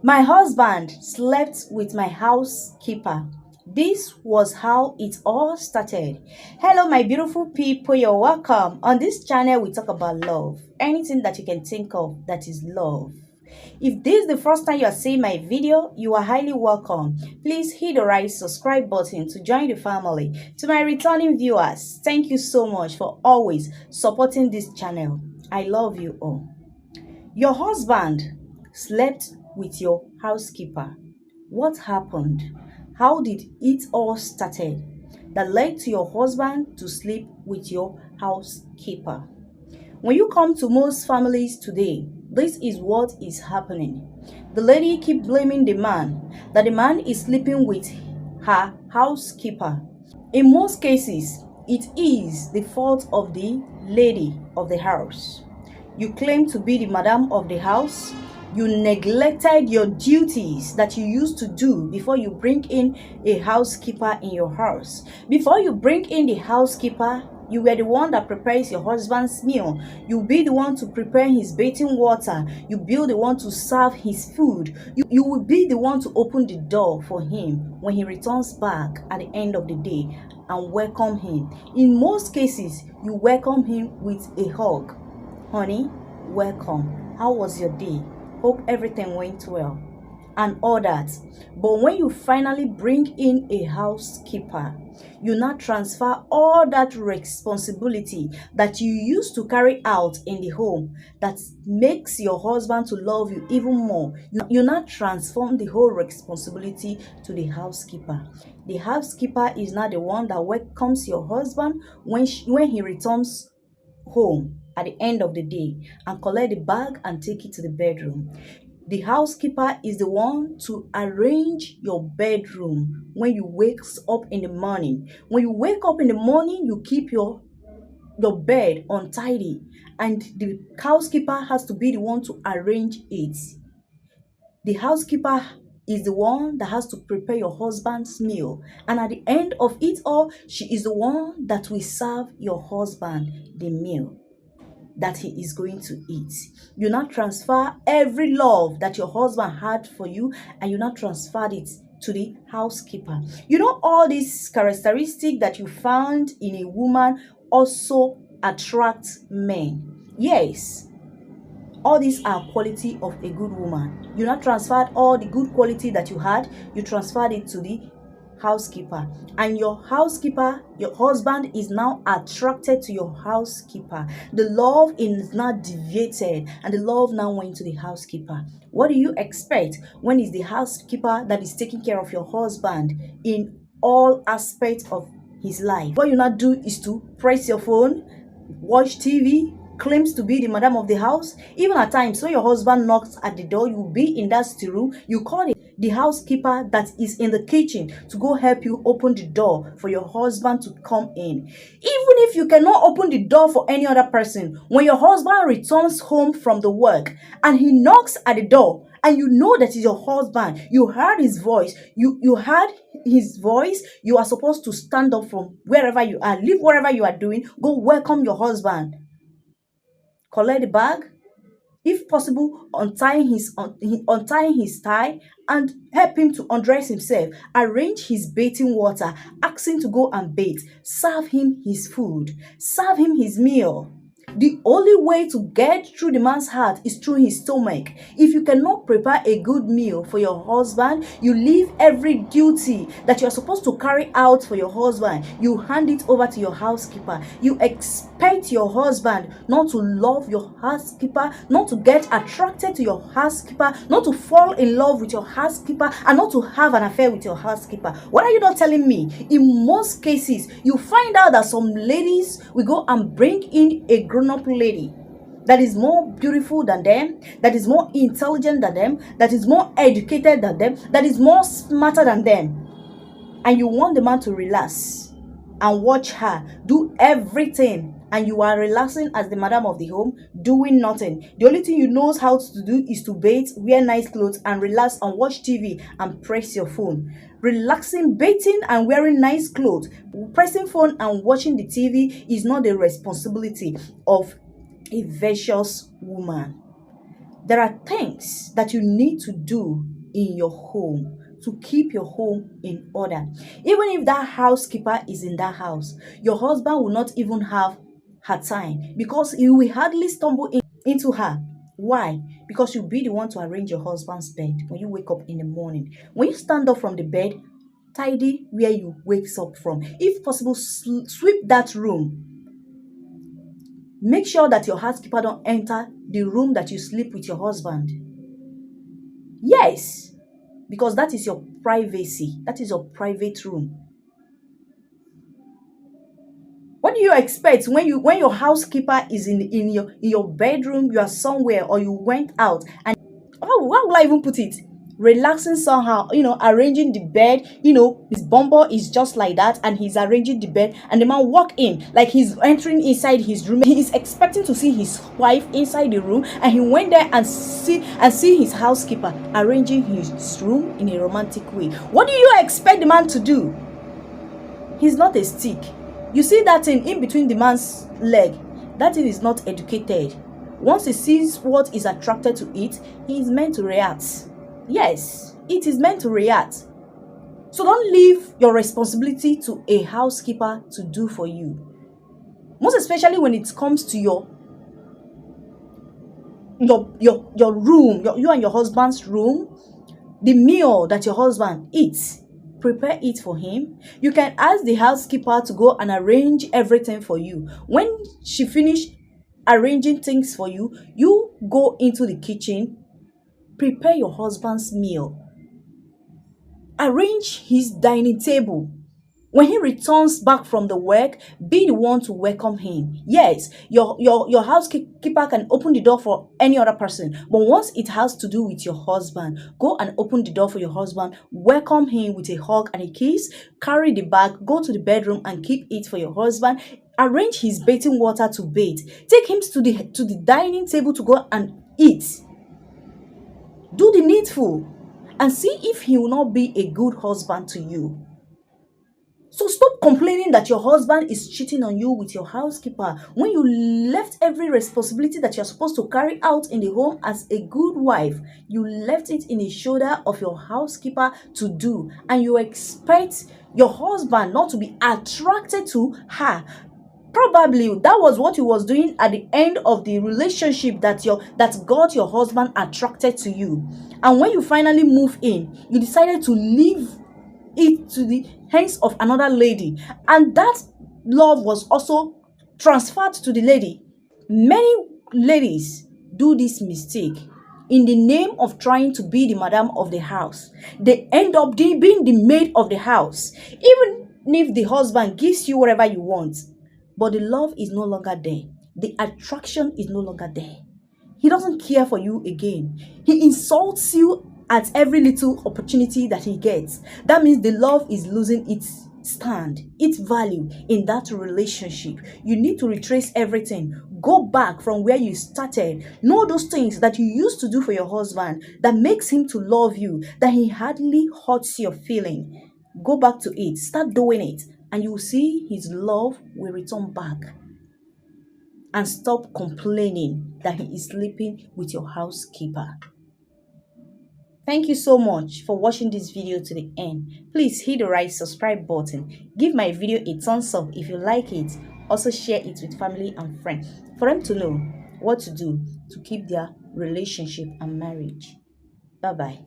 My husband slept with my housekeeper. This was how it all started. Hello, my beautiful people. You're welcome. On this channel, we talk about love. Anything that you can think of that is love. If this is the first time you are seeing my video, you are highly welcome. Please hit the right subscribe button to join the family. To my returning viewers, thank you so much for always supporting this channel. I love you all. Your husband slept with your housekeeper. What happened? How did it all started that led to your husband to sleep with your housekeeper? When you come to most families today, this is what is happening. The lady keep blaming the man that the man is sleeping with her housekeeper. In most cases, it is the fault of the lady of the house. You claim to be the madam of the house. You neglected your duties that you used to do before you bring in a housekeeper in your house. Before you bring in the housekeeper, you were the one that prepares your husband's meal. You be the one to prepare his bathing water. You be the one to serve his food. You will be the one to open the door for him when he returns back at the end of the day and welcome him. In most cases, you welcome him with a hug. Honey, welcome. How was your day? Hope everything went well. And all that. But when you finally bring in a housekeeper, you now transfer all that responsibility that you used to carry out in the home that makes your husband to love you even more. You now transform the whole responsibility to the housekeeper. The housekeeper is now the one that welcomes your husband when he returns home at the end of the day and collect the bag and take it to the bedroom. The housekeeper is the one to arrange your bedroom when you wake up in the morning. When you wake up in the morning, you keep your bed untidy, and the housekeeper has to be the one to arrange it. The housekeeper is the one that has to prepare your husband's meal, and at the end of it all, she is the one that will serve your husband the meal that he is going to eat. You now transfer every love that your husband had for you, and you now transferred it to the housekeeper. You know, all these characteristics that you found in a woman also attract men. Yes, all these are quality of a good woman. You now transferred all the good quality that you had, you transferred it to the housekeeper, and your housekeeper, your husband is now attracted to your housekeeper. The love is now deviated, and the love now went to the housekeeper. What do you expect when it's the housekeeper that is taking care of your husband in all aspects of his life? What you now do is to press your phone, watch TV, claims to be the madam of the house. Even at times when your husband knocks at the door, you will be in that still room, you call the housekeeper that is in the kitchen to go help you open the door for your husband to come in. Even if you cannot open the door for any other person, when your husband returns home from the work and he knocks at the door, and you know that is your husband, you heard his voice, you heard his voice, you are supposed to stand up from wherever you are, leave wherever you are doing, go welcome your husband, collect the bag, if possible, untying his tie, and help him to undress himself, arrange his bathing water, ask him to go and bathe, serve him his food, serve him his meal. The only way to get through the man's heart is through his stomach. If you cannot prepare a good meal for your husband, you leave every duty that you are supposed to carry out for your husband, you hand it over to your housekeeper. You expect your husband not to love your housekeeper, not to get attracted to your housekeeper, not to fall in love with your housekeeper, and not to have an affair with your housekeeper. What are you not telling me? In most cases, you find out that some ladies will go and bring in a grown-up lady that is more beautiful than them, that is more intelligent than them, that is more educated than them, that is more smarter than them, and you want the man to relax and watch her do everything, and you are relaxing as the madam of the home, doing nothing. The only thing you knows how to do is to bathe, wear nice clothes, and relax and watch TV and press your phone. Relaxing, bathing, and wearing nice clothes, pressing phone and watching the TV is not the responsibility of a virtuous woman. There are things that you need to do in your home to keep your home in order. Even if that housekeeper is in that house, your husband will not even have her time because he will hardly stumble into her. Why? Because you'll be the one to arrange your husband's bed when you wake up in the morning. When you stand up from the bed, tidy where you wake up from. If possible, sweep that room. Make sure that your housekeeper don't enter the room that you sleep with your husband. Yes, because that is your privacy. That is your private room. What do you expect when your housekeeper is in your bedroom, you are somewhere, or you went out, and how will I even put it? Relaxing somehow, arranging the bed, his bumper is just like that, and he's arranging the bed, and the man walk in like he's entering inside his room. He is expecting to see his wife inside the room, and he went there and see his housekeeper arranging his room in a romantic way. What do you expect the man to do? He's not a stick. You see that thing in between the man's leg? That thing is not educated. Once he sees what is attracted to it, he is meant to react. Yes, it is meant to react. So don't leave your responsibility to a housekeeper to do for you. Most especially when it comes to your room, you and your husband's room, the meal that your husband eats. Prepare it for him. You can ask the housekeeper to go and arrange everything for you. When she finished arranging things for you, you go into the kitchen, prepare your husband's meal, arrange his dining table. When he returns back from the work, be the one to welcome him. Yes, your housekeeper can open the door for any other person, but once it has to do with your husband, go and open the door for your husband, welcome him with a hug and a kiss, carry the bag, go to the bedroom and keep it for your husband, arrange his bathing water to bathe, take him to the dining table to go and eat. Do the needful and see if he will not be a good husband to you. So stop complaining that your husband is cheating on you with your housekeeper when you left every responsibility that you're supposed to carry out in the home as a good wife. You left it in the shoulder of your housekeeper to do, and you expect your husband not to be attracted to her. Probably that was what he was doing at the end of the relationship that got your husband attracted to you. And when you finally move in, you decided to leave it to the hands of another lady, and that love was also transferred to the lady. Many ladies do this mistake. In the name of trying to be the madam of the house, they end up being the maid of the house. Even if the husband gives you whatever you want, but the love is no longer there, the attraction is no longer there, he doesn't care for you again. He insults you at every little opportunity that he gets. That means the love is losing its stand, its value in that relationship. You need to retrace everything. Go back from where you started. Know those things that you used to do for your husband that makes him to love you, that he hardly hurts your feeling. Go back to it. Start doing it, and you will see his love will return back. And stop complaining that he is sleeping with your housekeeper. Thank you so much for watching this video to the end. Please hit the right subscribe button. Give my video a thumbs up if you like it. Also share it with family and friends for them to know what to do to keep their relationship and marriage. Bye-bye.